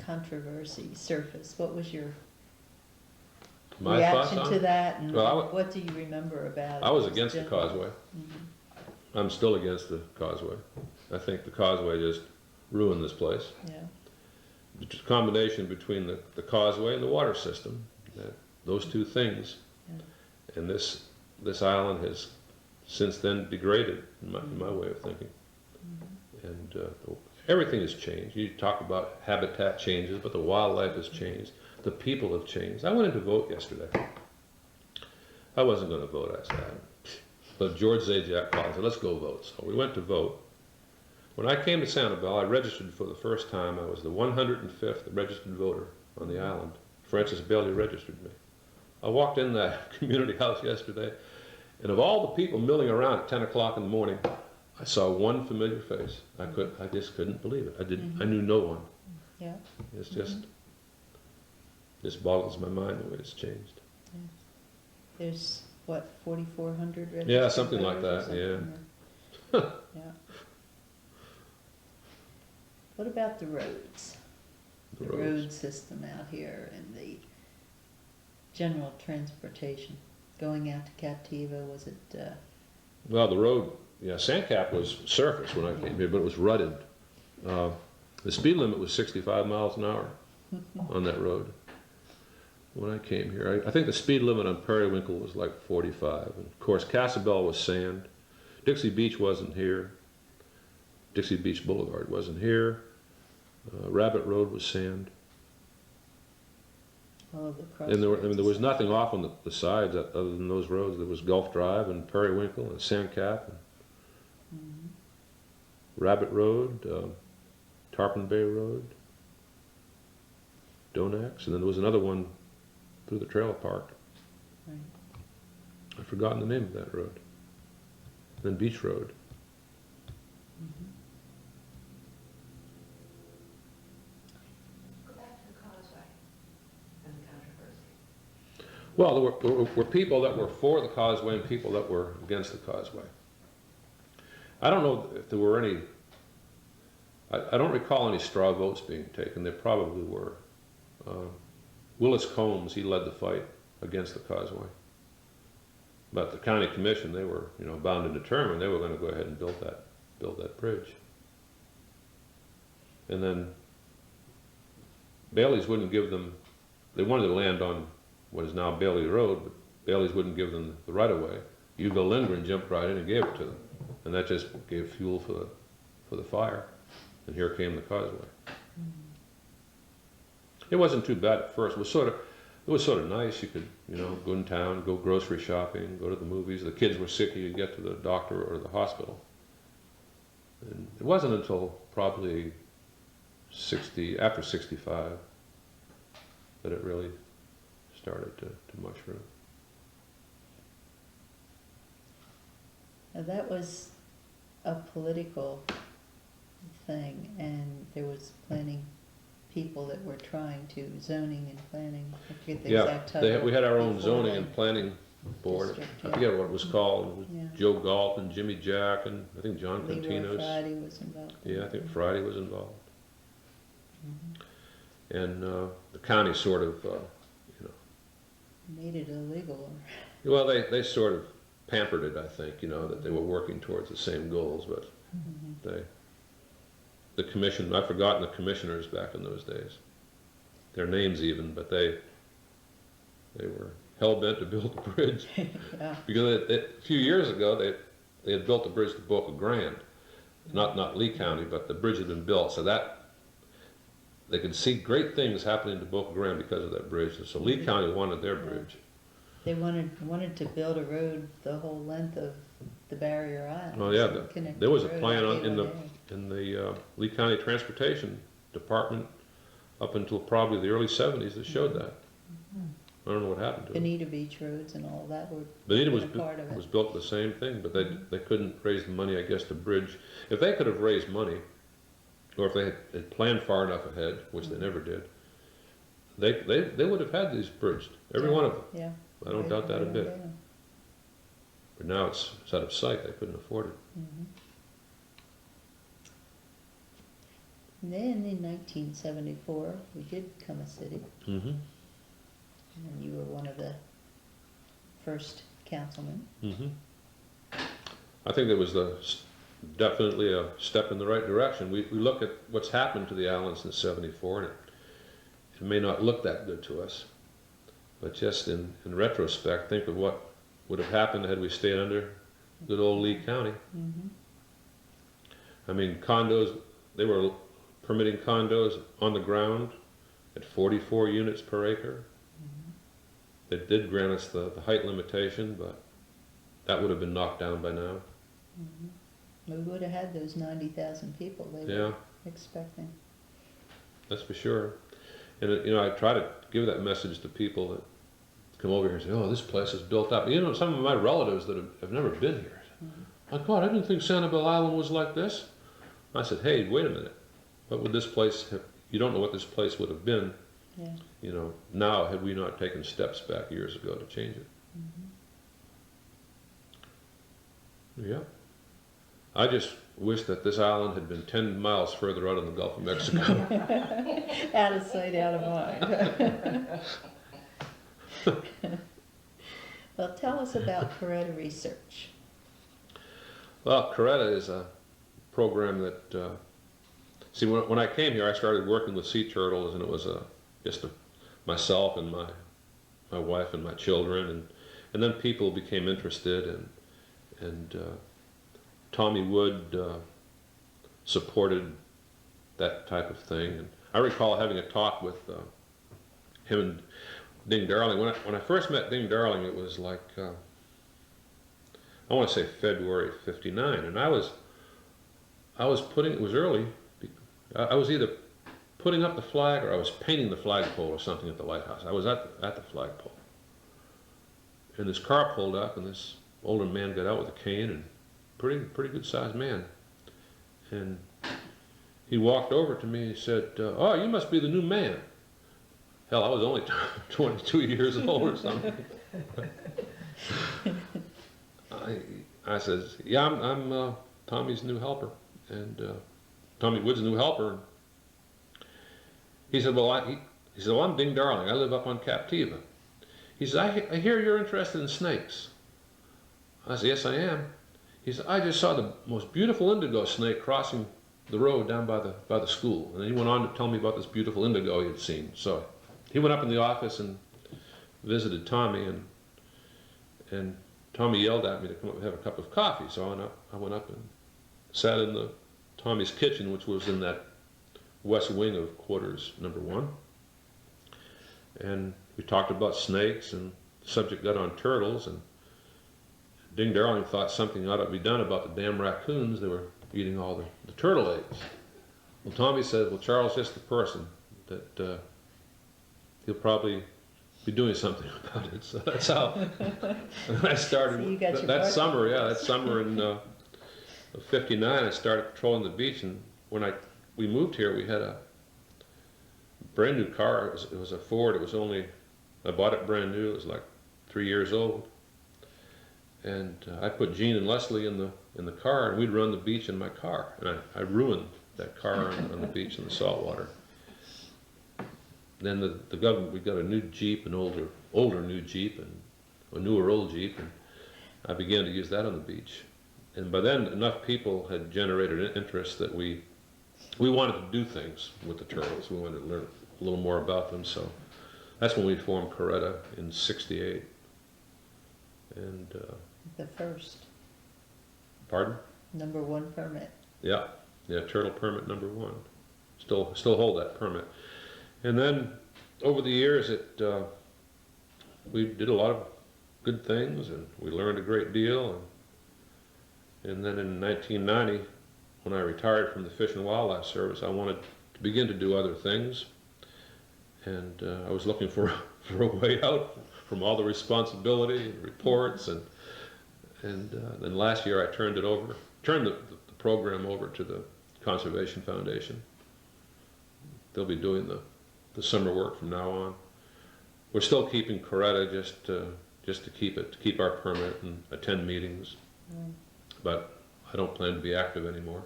controversy surfaced, what was your reaction to that, and what do you remember about it? I was against the Causeway. I'm still against the Causeway. I think the Causeway just ruined this place. Yeah. It's a combination between the Causeway and the water system. Those two things. Yeah. And this island has since then degraded, in my way of thinking. And everything has changed. You talk about habitat changes, but the wildlife has changed. The people have changed. I went in to vote yesterday. I wasn't going to vote, I said. But George Zajac called and said, let's go vote. So we went to vote. When I came to Sanibel, I registered for the first time. I was the 105th registered voter on the island. Francis Bailey registered me. I walked in that community house yesterday, and of all the people milling around at 10 o'clock in the morning, I saw one familiar face. I just couldn't believe it. I knew no one. Yeah. It's just boggles my mind the way it's changed. Yeah. There's what, 4,400 registered? Yeah, something like that. Yeah. Yeah. What about the roads? The road system out here and the general transportation going out to Captiva, was it? Well, the road, yeah, Sandcap was surface when I came here, but it was rutted. The speed limit was 65 miles an hour on that road when I came here. I think the speed limit on Periwinkle was like 45. And of course, Casabel was sand. Dixie Beach wasn't here. Dixie Beach Boulevard wasn't here. Rabbit Road was sand. And there was nothing off on the sides other than those roads. There was Gulf Drive and Periwinkle and Sandcap and Rabbit Road, Tarpon Bay Road, Donax, and then there was another one through the trailer park. Right. I've forgotten the name of that road. And then Beach Road. Well, there were people that were for the Causeway and people that were against the Causeway. I don't know if there were any, I don't recall any straw votes being taken. There probably were. Willis Combs, he led the fight against the Causeway. But the county commission, they were, bound and determined they were going to go ahead and build that bridge. And then Bailey's wouldn't give them, they wanted to land on what is now Bailey Road, but Bailey's wouldn't give them the right-of-way. Hugo Lindgren jumped right in and gave it to them. And that just gave fuel for the fire. And here came the Causeway. It wasn't too bad at first. It was sort of nice. You could, go in town, go grocery shopping, go to the movies. The kids were sick, you could get to the doctor or the hospital. And it wasn't until probably after 65 that it really started to mushroom. Now that was a political thing, and there was planning people that were trying to, zoning and planning, I forget the exact title. We had our own before zoning they- and planning board. District, I yeah. forget what it was called. It was Yeah. Joe Galt and Jimmy Jack and I think John Leroy Continos. Friday was involved. in Yeah, I it. think Friday was involved. Mhm. And the county sort of, Made it illegal. well, they sort of pampered it, I think, that they were working towards the same goals, but the commission, I've forgotten the commissioners back in those days, their names even, but they were hell-bent to build a bridge. Yeah. Because a few years ago, they had built the bridge to Boca Grande, not Lee County, but the bridge had been built, so that they could see great things happening to Boca Grande because of that bridge. And so Lee County wanted their bridge. They wanted to build a road the whole length of the Barrier Island. Oh yeah, so connect there was the a road plan all in day. the Lee County Transportation Department up until probably the early 70s that showed that. I don't know what happened to it. Bonita Beach roads and all that were Bonita a part of it. was built the same thing, but they couldn't raise the money, I guess, to bridge. If they could have raised money, or if they had planned far enough ahead, which they never did, they would have had these bridged, every one of them. Yeah. I don't doubt that a bit. Yeah. But now it's out of sight. They couldn't afford it. Mhm. And then in 1974, we did become a city, Mm-hmm. and you were one of the first councilmen. Mm-hmm. I think it was definitely a step in the right direction. We look at what's happened to the island since '74, and it may not look that good to us, but just in retrospect, think of what would have happened had we stayed under good old Lee County. Mm-hmm. I mean, condos, they were permitting condos on the ground at 44 units per acre. They did grant us the height limitation, but that would have been knocked down by now. We would have had those 90,000 people they Yeah, were expecting. that's for sure. And I try to give that message to people that come over here and say, "Oh, this place is built up." Some of my relatives that have never been here. Like, God, I didn't think Sanibel Island was like this. I said, "Hey, wait a minute. What would this place have? You don't know what this place would have been. Yeah. Now had we not taken steps back years ago to change it." Yeah. I just wish that this island had been 10 miles further out in the Gulf of Mexico. Out of sight, out of mind. Well, tell us about Coretta Research. Well, Coretta is a program that, see, when I came here, I started working with sea turtles, and it was just myself and my wife and my children, and then people became interested, and Tommy Wood supported that type of thing. And I recall having a talk with him and Ding Darling. When I first met Ding Darling, it was like, I want to say February '59, and I was putting, it was early, I was either putting up the flag or I was painting the flagpole or something at the lighthouse. I was at the flagpole. And this car pulled up, and this older man got out with a cane, and pretty good sized man. And he walked over to me and he said, "Oh, you must be the new man." Hell, I was only 22 years old or something. I says, "Yeah, I'm Tommy's new helper," and Tommy Wood's new helper. He said, "Well, I'm Ding Darling. I live up on Captiva." He says, I hear you're interested in snakes." I said, "Yes, I am." He said, "I just saw the most beautiful indigo snake crossing the road down by the school." And then he went on to tell me about this beautiful indigo he had seen. So he went up in the office and visited Tommy, and Tommy yelled at me to come up and have a cup of coffee. So I went up and sat in Tommy's kitchen, which was in that west wing of quarters number 1. And we talked about snakes, and the subject got on turtles, and Ding Darling thought something ought to be done about the damn raccoons. They were eating all the turtle eggs. Well, Tommy said, well, Charles just the person that he'll probably be doing something about it. So that's how I started. So you got your That summer, bucket. yeah, that summer in '59, I started patrolling the beach. And when we moved here, we had a brand new car. It was a Ford. I bought it brand new. It was like 3 years old. And I put Gene and Leslie in the car, and we'd run the beach in my car. And I ruined that car on the beach in the salt water. Then the government, we got a new Jeep, an older new Jeep, and a newer old Jeep, and I began to use that on the beach. And by then, enough people had generated interest that we wanted to do things with the turtles. We wanted to learn a little more about them. So that's when we formed Coretta in '68. And The first, pardon? #1 permit. Yeah, turtle permit #1. Still hold that permit. And then over the years, we did a lot of good things, and we learned a great deal. And then in 1990, when I retired from the Fish and Wildlife Service, I wanted to begin to do other things. And I was looking for a way out from all the responsibility and reports. And then last year, I turned the program over to the Conservation Foundation. They'll be doing the summer work from now on. We're still keeping Coretta just to keep our permit and attend meetings, but I don't plan to be active anymore.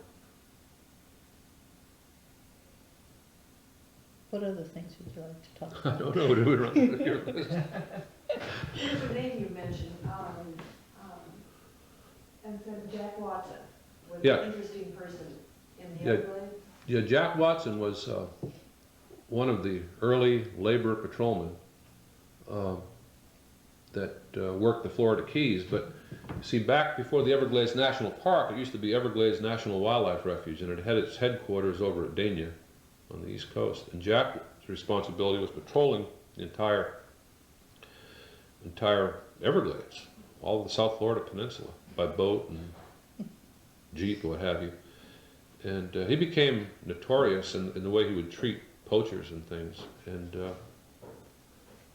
What other things would you like to talk I about? don't know. Do we run through your list? There's a name you mentioned, and then Jack Watson was Yeah. an interesting person in the Yeah. Everglades. Yeah, Jack Watson was one of the early labor patrolmen that worked the Florida Keys. But see, back before the Everglades National Park, it used to be Everglades National Wildlife Refuge, and it had its headquarters over at Dania on the East Coast. And Jack's responsibility was patrolling the entire Everglades, all of the South Florida Peninsula, by boat and Jeep, what have you. And he became notorious in the way he would treat poachers and things. And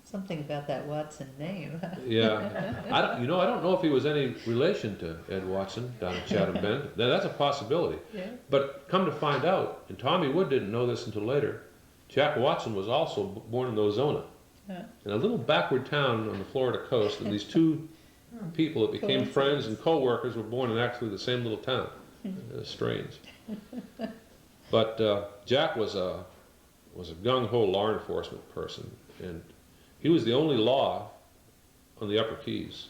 Something about that Watson name. yeah, I don't know if he was any relation to Ed Watson down at Chatham Bend. That's a possibility. Yeah. But come to find out, and Tommy Wood didn't know this until later, Jack Watson was also born in Ozona, in a little backward town on the Florida coast. And these two people that became friends and co-workers were born in actually the same little town. Strange. But Jack was a gung-ho law enforcement person, and he was the only law on the Upper Keys.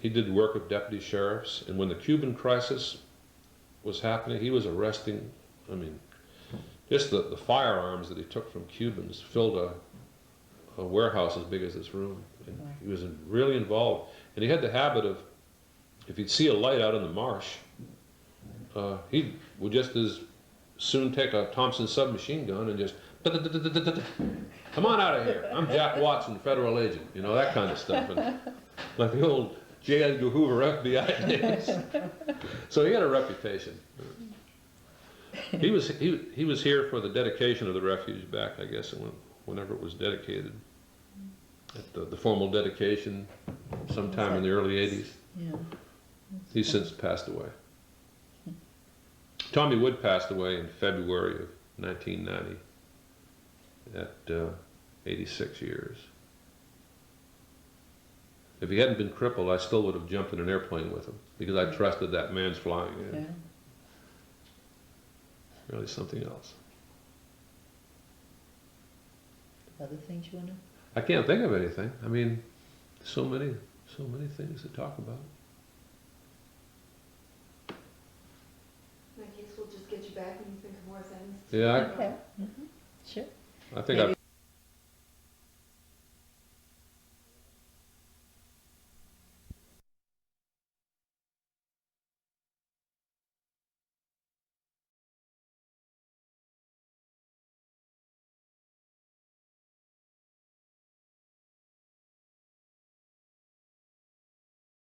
He did work with deputy sheriffs, and when the Cuban crisis was happening, he was arresting, just the firearms that he took from Cubans filled a warehouse as big as this room. And he was really involved. And he had the habit of, if he'd see a light out in the marsh, he would just as soon take a Thompson submachine gun and just, come on out of here. I'm Jack Watson, federal agent. You know, that kind of stuff. And like the old J. Edgar Hoover FBI days. So he had a reputation. He was here for the dedication of the refuge back, I guess, whenever it was dedicated. At the formal dedication sometime in the early 80s. Yeah. He's since passed away. Tommy Wood passed away in February of 1990 at 86 years. If he hadn't been crippled, I still would have jumped in an airplane with him because I trusted that man's flying. Yeah. Really something else. Other things you want to? I can't think of anything. So many things to talk about. In that case, we'll just get you back when you think of more things. Yeah, Okay. Sure. I think I've